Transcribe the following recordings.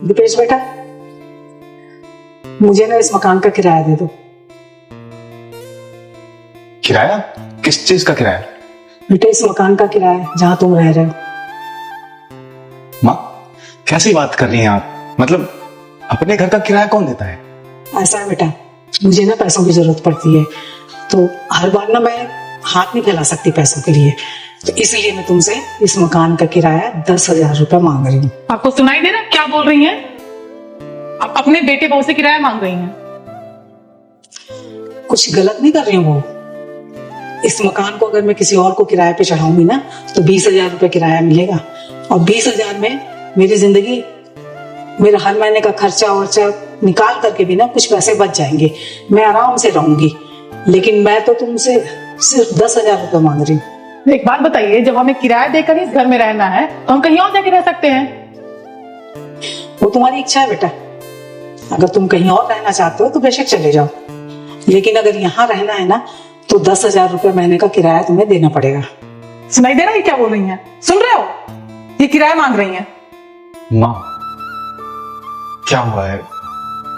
दीपेश बेटा, मुझे ना इस मकान का किराया दे दो। किराया? किस चीज का किराया? बेटा, इस मकान का किराया जहां तुम रह रहे हो। माँ, कैसी बात कर रही हैं आप? मतलब अपने घर का किराया कौन देता है? ऐसा है बेटा, मुझे ना पैसों की जरूरत पड़ती है, तो हर बार ना मैं हाथ नहीं फैला सकती पैसों के लिए, तो इसलिए मैं तुमसे इस मकान का किराया 10,000 रुपया मांग रही हूँ। आपको सुनाई दे रहा है क्या बोल रही हैं? आप अपने बेटे बहू से किराया मांग रही हैं? कुछ गलत नहीं कर रही हूँ वो। इस मकान को अगर मैं किसी और को किराए पे चढ़ाऊंगी ना तो 20,000 रुपये किराया मिलेगा, और 20,000 में मेरी जिंदगी, मेरा हर महीने का खर्चा वर्चा निकाल करके भी ना कुछ पैसे बच जाएंगे, मैं आराम से रहूंगी। लेकिन मैं तो तुमसे सिर्फ 10,000 रुपये मांग रही हूँ। एक बात बताइए, जब हमें किराया देकर इस घर में रहना है तो हम कहीं और जाके रह सकते हैं। वो तुम्हारी इच्छा है बेटा, अगर तुम कहीं और रहना चाहते हो तो बेशक चले जाओ, लेकिन अगर यहाँ रहना है ना तो 10,000 रुपये महीने का किराया तुम्हें देना पड़ेगा। सुनाई दे रहा है क्या बोल रही हैं? सुन रहे हो? ये किराया मांग रही हैं। माँ, क्या हुआ है?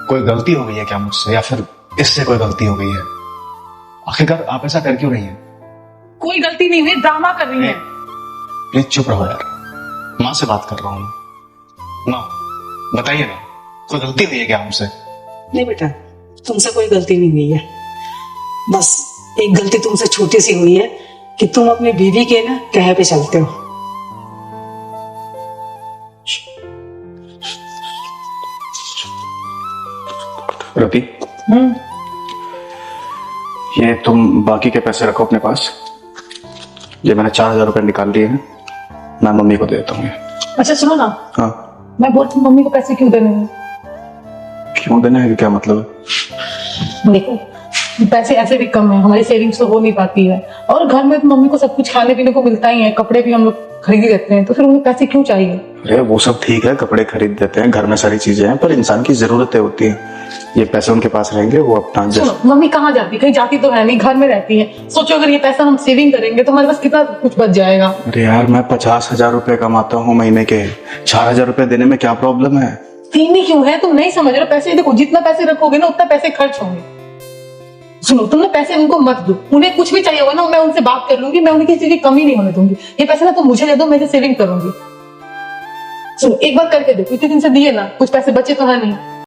कोई गलती हो गई है क्या मुझसे, या फिर इससे कोई गलती हो गई है? आखिरकार आप ऐसा कर क्यों रही हैं? कोई गलती नहीं हुई, ड्रामा कर रही हैं। प्लीज चुप रहो यार, माँ से बात कर रहा हूँ। माँ बताइए ना, कोई गलती हुई है क्या हमसे? नहीं बेटा, तुमसे कोई गलती नहीं हुई है, बस एक गलती तुमसे छोटी सी हुई है कि तुम अपनी बीवी के ना कहे पे चलते हो। रवि, ये तुम बाकी के पैसे रखो अपने पास। ये मैंने 4,000 रुपए निकाल लिए हैं, मैं मम्मी को दे देता हूँ। अच्छा सुनो ना, हाँ, मैं बोलती हूँ मम्मी को पैसे क्यों देने हैं? क्यों देना है? क्या मतलब है? देखो, पैसे ऐसे भी कम है, हमारी सेविंग्स तो हो नहीं पाती है, और घर में तो मम्मी को सब कुछ खाने पीने को मिलता ही है, कपड़े भी हम लोग खरीद ही लेते हैं, तो फिर उन्हें पैसे क्यों चाहिए? अरे वो सब ठीक है, कपड़े खरीद देते हैं, घर में सारी चीजें हैं, पर इंसान की जरूरतें होती हैं। ये पैसे उनके पास रहेंगे, वो अपना सुनो, मम्मी कहाँ जाती? कहीं जाती तो है नहीं, घर में रहती है। सोचो अगर ये पैसा हम सेविंग करेंगे तो हमारे पास कितना कुछ बच जाएगा। अरे यार, मैं 50,000 रुपए कमाता हूँ महीने के, 4,000 रुपए देने में क्या प्रॉब्लम है? तीन ही क्यों है? तुम नहीं समझ रहे हो? पैसे देखो, जितना पैसे रखोगे ना उतना पैसे खर्च होंगे। सुनो, तुम ना पैसे उनको मत दो, उन्हें कुछ भी चाहिए होगा ना मैं उनसे बात कर लूंगी, मैं उन्हें किसी चीज की कमी नहीं होने दूंगी। ये पैसे ना तुम मुझे दे दो, मैं इसे सेविंग करूंगी। सुनो, एक बार करके देखो, इतने दिन से दिए ना, कुछ पैसे बचे तो है नहीं।